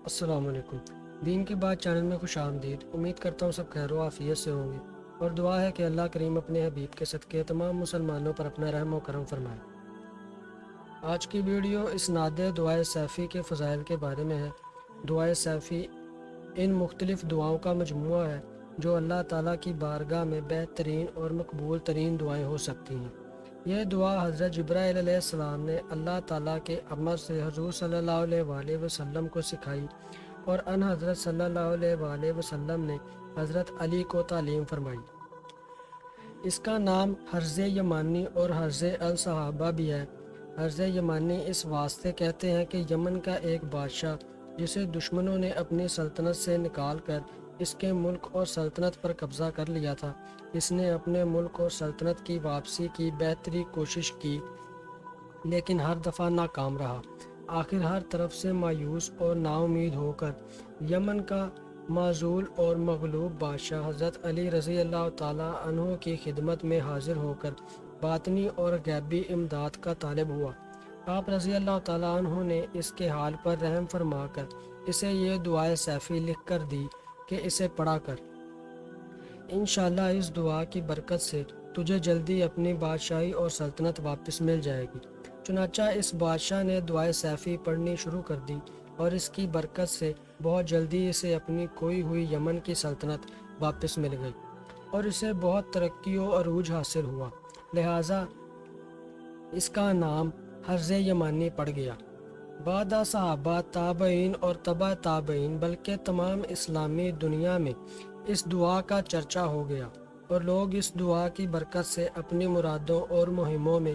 السلام علیکم۔ دین کی بات چینل میں خوش آمدید۔ امید کرتا ہوں سب خیر و عافیت سے ہوں گے اور دعا ہے کہ اللہ کریم اپنے حبیب کے صدقے تمام مسلمانوں پر اپنا رحم و کرم فرمائے۔ آج کی ویڈیو اسناد دعائے سیفی کے فضائل کے بارے میں ہے۔ دعائے سیفی ان مختلف دعاؤں کا مجموعہ ہے جو اللہ تعالیٰ کی بارگاہ میں بہترین اور مقبول ترین دعائیں ہو سکتی ہیں۔ یہ دعا حضرت جبرائیل علیہ السلام نے اللہ تعالیٰ کے امر سے حضور صلی اللہ علیہ وآلہ وسلم کو سکھائی اور ان حضرت صلی اللہ علیہ وآلہ وسلم نے حضرت علی کو تعلیم فرمائی۔ اس کا نام حرز یمانی اور حرز الصحابہ بھی ہے۔ حرز یمانی اس واسطے کہتے ہیں کہ یمن کا ایک بادشاہ جسے دشمنوں نے اپنی سلطنت سے نکال کر اس کے ملک اور سلطنت پر قبضہ کر لیا تھا، اس نے اپنے ملک اور سلطنت کی واپسی کی بہتری کوشش کی لیکن ہر دفعہ ناکام رہا۔ آخر ہر طرف سے مایوس اور نا امید ہو کر یمن کا معزول اور مغلوب بادشاہ حضرت علی رضی اللہ تعالیٰ عنہ کی خدمت میں حاضر ہو کر باطنی اور غیبی امداد کا طالب ہوا۔ آپ رضی اللہ تعالیٰ عنہ نے اس کے حال پر رحم فرما کر اسے یہ دعائے سیفی لکھ کر دی کہ اسے پڑھا کر انشاءاللہ اس دعا کی برکت سے تجھے جلدی اپنی بادشاہی اور سلطنت واپس مل جائے گی۔ چنانچہ اس بادشاہ نے دعائے سیفی پڑھنی شروع کر دی اور اس کی برکت سے بہت جلدی اسے اپنی کھوئی ہوئی یمن کی سلطنت واپس مل گئی اور اسے بہت ترقی و عروج حاصل ہوا، لہٰذا اس کا نام حرز یمانی پڑ گیا۔ بعد صحابہ، تابعین اور تبع تابعین بلکہ تمام اسلامی دنیا میں اس دعا کا چرچا ہو گیا اور لوگ اس دعا کی برکت سے اپنی مرادوں اور مہموں میں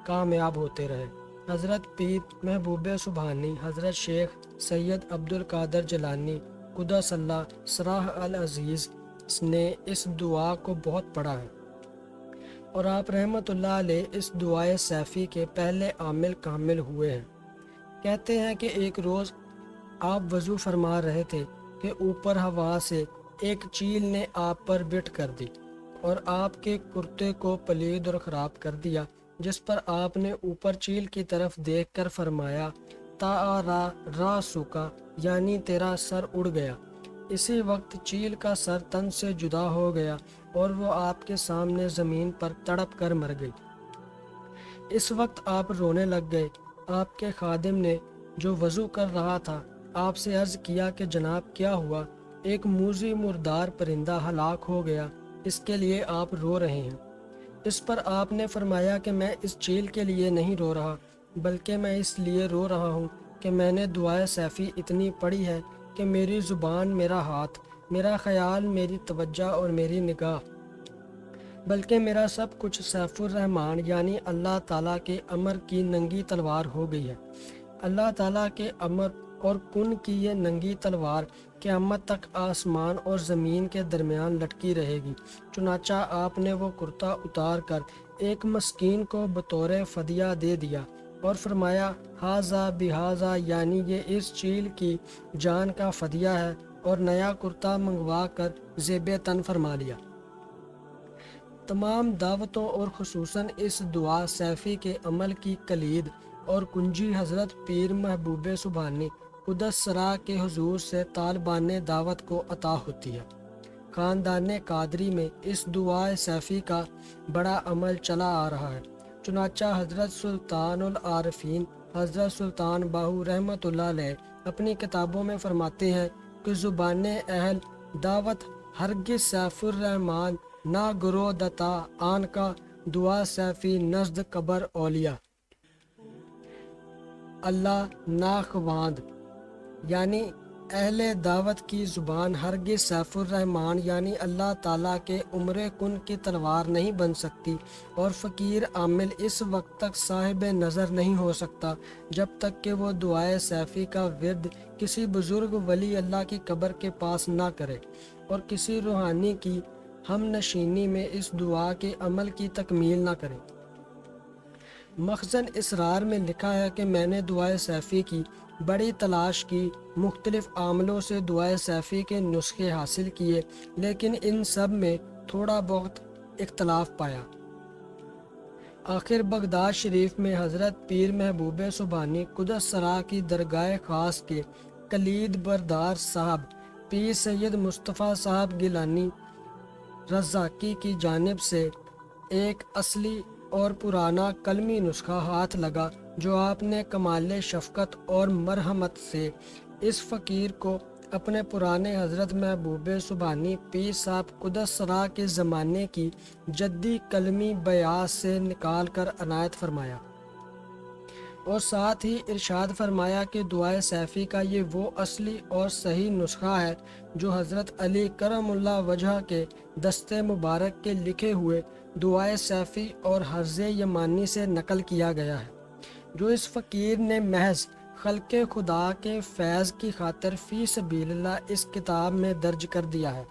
کامیاب ہوتے رہے۔ حضرت پیر محبوب سبحانی حضرت شیخ سید عبد القادر جیلانی قدس اللہ سرہ العزیز نے اس دعا کو بہت پڑھا ہے اور آپ رحمۃ اللہ علیہ اس دعائے سیفی کے پہلے عامل کامل ہوئے ہیں۔ کہتے ہیں کہ ایک روز آپ وضو فرما رہے تھے کہ اوپر ہوا سے ایک چیل نے آپ پر بٹھ کر دی اور آپ کے کرتے کو پلید اور خراب کر دیا، جس پر آپ نے اوپر چیل کی طرف دیکھ کر فرمایا تعاری راسکا، یعنی تیرا سر اڑ گیا۔ اسی وقت چیل کا سر تن سے جدا ہو گیا اور وہ آپ کے سامنے زمین پر تڑپ کر مر گئی۔ اس وقت آپ رونے لگ گئے۔ آپ کے خادم نے جو وضو کر رہا تھا آپ سے عرض کیا کہ جناب کیا ہوا؟ ایک موذی مردار پرندہ ہلاک ہو گیا، اس کے لیے آپ رو رہے ہیں۔ اس پر آپ نے فرمایا کہ میں اس چیل کے لیے نہیں رو رہا، بلکہ میں اس لیے رو رہا ہوں کہ میں نے دعائے سیفی اتنی پڑھی ہے کہ میری زبان، میرا ہاتھ، میرا خیال، میری توجہ اور میری نگاہ، بلکہ میرا سب کچھ سیف الرحمان یعنی اللہ تعالیٰ کے امر کی ننگی تلوار ہو گئی ہے۔ اللہ تعالیٰ کے امر اور کن کی یہ ننگی تلوار قیامت تک آسمان اور زمین کے درمیان لٹکی رہے گی۔ چنانچہ آپ نے وہ کرتا اتار کر ایک مسکین کو بطور فدیہ دے دیا اور فرمایا ھذا بھذا، یعنی یہ اس چیل کی جان کا فدیہ ہے، اور نیا کرتا منگوا کر زیب تن فرما لیا۔ تمام دعوتوں اور خصوصاً اس دعا سیفی کے عمل کی کلید اور کنجی حضرت پیر محبوب سبحانی قدس سرہ کے حضور سے طالبان دعوت کو عطا ہوتی ہے۔ خاندان قادری میں اس دعا سیفی کا بڑا عمل چلا آ رہا ہے۔ چنانچہ حضرت سلطان العارفین حضرت سلطان باہو رحمۃ اللہ علیہ اپنی کتابوں میں فرماتے ہیں کہ زبان اہل دعوت ہرگز سیف الرحمان نہ گرو دتا آن کا دعا سیفی نزد قبر اولیاء اللہ ناخواند، یعنی اہل دعوت کی زبان ہرگز سیف الرحمان یعنی اللہ تعالیٰ کے عمر کن کی تلوار نہیں بن سکتی، اور فقیر عامل اس وقت تک صاحب نظر نہیں ہو سکتا جب تک کہ وہ دعائے سیفی کا ورد کسی بزرگ ولی اللہ کی قبر کے پاس نہ کرے اور کسی روحانی کی ہم نشینی میں اس دعا کے عمل کی تکمیل نہ کرے۔ مخزن اسرار میں لکھا ہے کہ میں نے دعائے سیفی کی بڑی تلاش کی، مختلف عاملوں سے دعائے سیفی کے نسخے حاصل کیے، لیکن ان سب میں تھوڑا بہت اختلاف پایا۔ آخر بغداد شریف میں حضرت پیر محبوب سبحانی قدس سرہ کی درگاہ خاص کے کلید بردار صاحب پیر سید مصطفیٰ صاحب گیلانی رزاقی کی جانب سے ایک اصلی اور پرانا قلمی نسخہ ہاتھ لگا جو آپ نے کمال شفقت اور مرحمت سے اس فقیر کو اپنے پرانے حضرت محبوب سبحانی پیر صاحب قدس سرا کے زمانے کی جدی قلمی بیاض سے نکال کر عنایت فرمایا، اور ساتھ ہی ارشاد فرمایا کہ دعائے سیفی کا یہ وہ اصلی اور صحیح نسخہ ہے جو حضرت علی کرم اللہ وجہ کے دستے مبارک کے لکھے ہوئے دعائے سیفی اور حرز یمانی سے نقل کیا گیا ہے، جو اس فقیر نے محض خلق خدا کے فیض کی خاطر فی سبیل اللہ اس کتاب میں درج کر دیا ہے،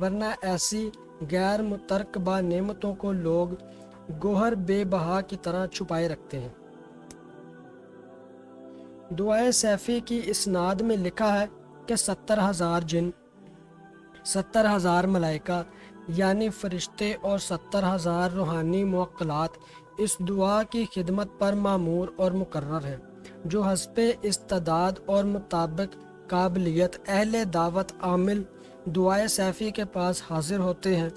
ورنہ ایسی غیر مترکبہ نعمتوں کو لوگ گوہر بے بہا کی طرح چھپائے رکھتے ہیں۔ دعائے سیفی کی اسناد میں لکھا ہے کہ 70,000 جن، 70,000 ملائکہ یعنی فرشتے اور 70,000 روحانی موکلات اس دعا کی خدمت پر مامور اور مقرر ہیں، جو حسب استعداد اور مطابق قابلیت اہل دعوت عامل دعائے سیفی کے پاس حاضر ہوتے ہیں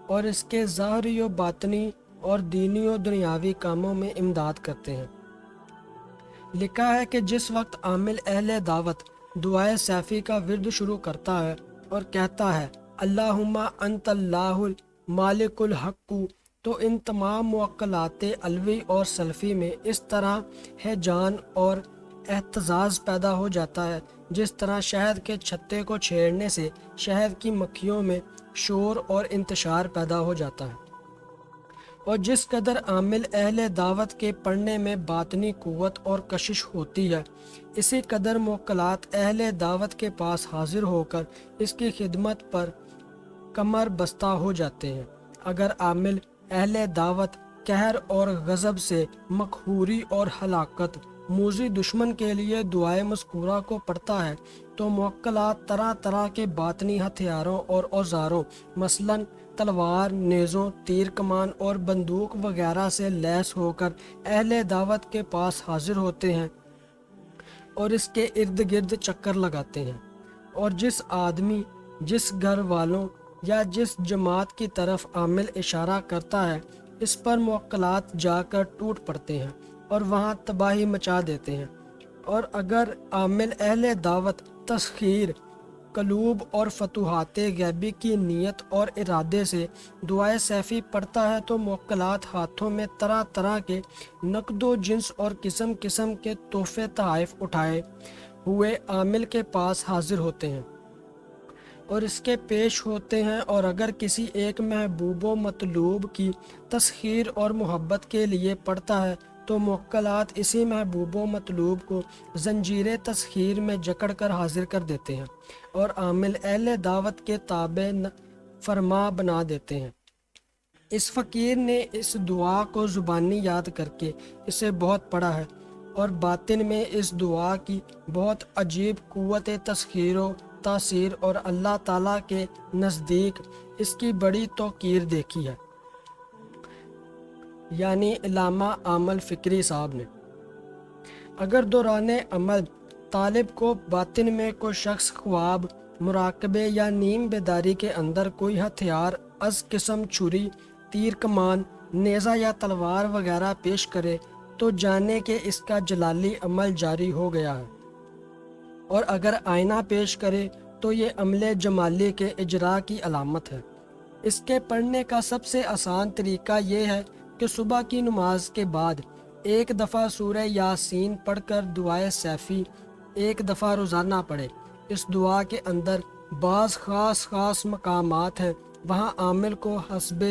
اور اس کے ظاہری و باطنی اور دینی و دنیاوی کاموں میں امداد کرتے ہیں۔ لکھا ہے کہ جس وقت عامل اہل دعوت دعائے سیفی کا ورد شروع کرتا ہے اور کہتا ہے اللہم انت اللہ مالک الحق، تو ان تمام موکلات علوی اور سلفی میں اس طرح ہے جان اور احتزاز پیدا ہو جاتا ہے جس طرح شہد کے چھتے کو چھیڑنے سے شہد کی مکھیوں میں شور اور انتشار پیدا ہو جاتا ہے، اور جس قدر عامل اہل دعوت کے پڑھنے میں باطنی قوت اور کشش ہوتی ہے، اسی قدر موکلات اہل دعوت کے پاس حاضر ہو کر اس کی خدمت پر کمر بستہ ہو جاتے ہیں۔ اگر عامل اہل دعوت قہر اور غضب سے مقہوری اور ہلاکت موذی دشمن کے لیے دعائے مذکورہ کو پڑھتا ہے تو موکلات طرح طرح کے باطنی ہتھیاروں اور اوزاروں مثلاً تلوار، نیزوں، تیر کمان اور بندوق وغیرہ سے لیس ہو کر اہل دعوت کے پاس حاضر ہوتے ہیں اور اس کے ارد گرد چکر لگاتے ہیں، اور جس آدمی، جس گھر والوں یا جس جماعت کی طرف عامل اشارہ کرتا ہے اس پر موکلات جا کر ٹوٹ پڑتے ہیں اور وہاں تباہی مچا دیتے ہیں۔ اور اگر عامل اہل دعوت تسخیر قلوب اور فتوحات غیبی کی نیت اور ارادے سے دعائے سیفی پڑھتا ہے تو موکلات ہاتھوں میں طرح طرح کے نقد و جنس اور قسم قسم کے تحفے تحائف اٹھائے ہوئے عامل کے پاس حاضر ہوتے ہیں اور اس کے پیش ہوتے ہیں، اور اگر کسی ایک محبوب و مطلوب کی تسخیر اور محبت کے لیے پڑھتا ہے تو موکلات اسی محبوب و مطلوب کو زنجیر تسخیر میں جکڑ کر حاضر کر دیتے ہیں اور عامل اہل دعوت کے تابع فرما بنا دیتے ہیں۔ اس فقیر نے اس دعا کو زبانی یاد کر کے اسے بہت پڑھا ہے اور باطن میں اس دعا کی بہت عجیب قوت تسخیر و تاثیر اور اللہ تعالیٰ کے نزدیک اس کی بڑی توقیر دیکھی ہے۔ یعنی علامہ عامل فکری صاحب نے اگر دوران عمل طالب کو باطن میں کوئی شخص خواب، مراقبے یا نیم بیداری کے اندر کوئی ہتھیار از قسم چھری، تیر کمان، نیزہ یا تلوار وغیرہ پیش کرے تو جانے کہ اس کا جلالی عمل جاری ہو گیا ہے، اور اگر آئینہ پیش کرے تو یہ عمل جمالی کے اجراء کی علامت ہے۔ اس کے پڑھنے کا سب سے آسان طریقہ یہ ہے کہ صبح کی نماز کے بعد ایک دفعہ سورہ یاسین پڑھ کر دعائے سیفی ایک دفعہ روزانہ پڑھے۔ اس دعا کے اندر بعض خاص مقامات ہیں، وہاں عامل کو حسب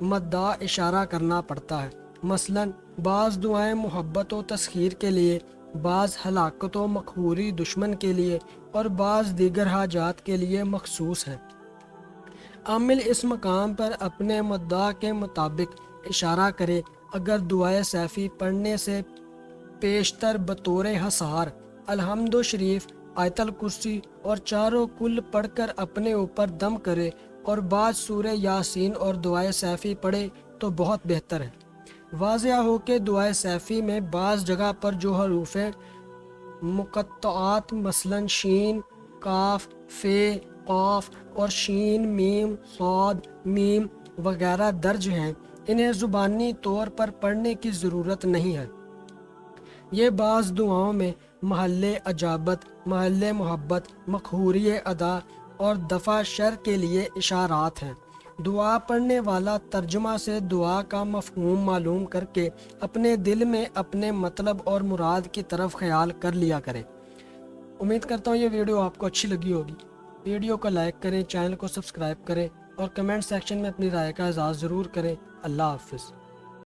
مدعا اشارہ کرنا پڑتا ہے، مثلاً بعض دعائیں محبت و تسخیر کے لیے، بعض ہلاکت و مقہوری دشمن کے لیے اور بعض دیگر حاجات کے لیے مخصوص ہیں۔ عامل اس مقام پر اپنے مدعا کے مطابق اشارہ کرے۔ اگر دعائے سیفی پڑھنے سے پیشتر بطور حصار الحمد شریف، آیت الکرسی اور چاروں کل پڑھ کر اپنے اوپر دم کرے اور بعد سورہ یاسین اور دعائے سیفی پڑھے تو بہت بہتر ہے۔ واضح ہو کہ دعائے سیفی میں بعض جگہ پر جو حروف مقطعات مثلاً شین، کاف، فے، قاف اور شین، میم، صاد، میم وغیرہ درج ہیں، انہیں زبانی طور پر پڑھنے کی ضرورت نہیں ہے۔ یہ بعض دعاؤں میں محل اجابت، محل محبت، مقہوری ادا اور دفع شر کے لیے اشارات ہیں۔ دعا پڑھنے والا ترجمہ سے دعا کا مفہوم معلوم کر کے اپنے دل میں اپنے مطلب اور مراد کی طرف خیال کر لیا کرے۔ امید کرتا ہوں یہ ویڈیو آپ کو اچھی لگی ہوگی۔ ویڈیو کو لائک کریں، چینل کو سبسکرائب کریں اور کمنٹ سیکشن میں اپنی رائے کا اظہار ضرور کریں۔ اللہ حافظ۔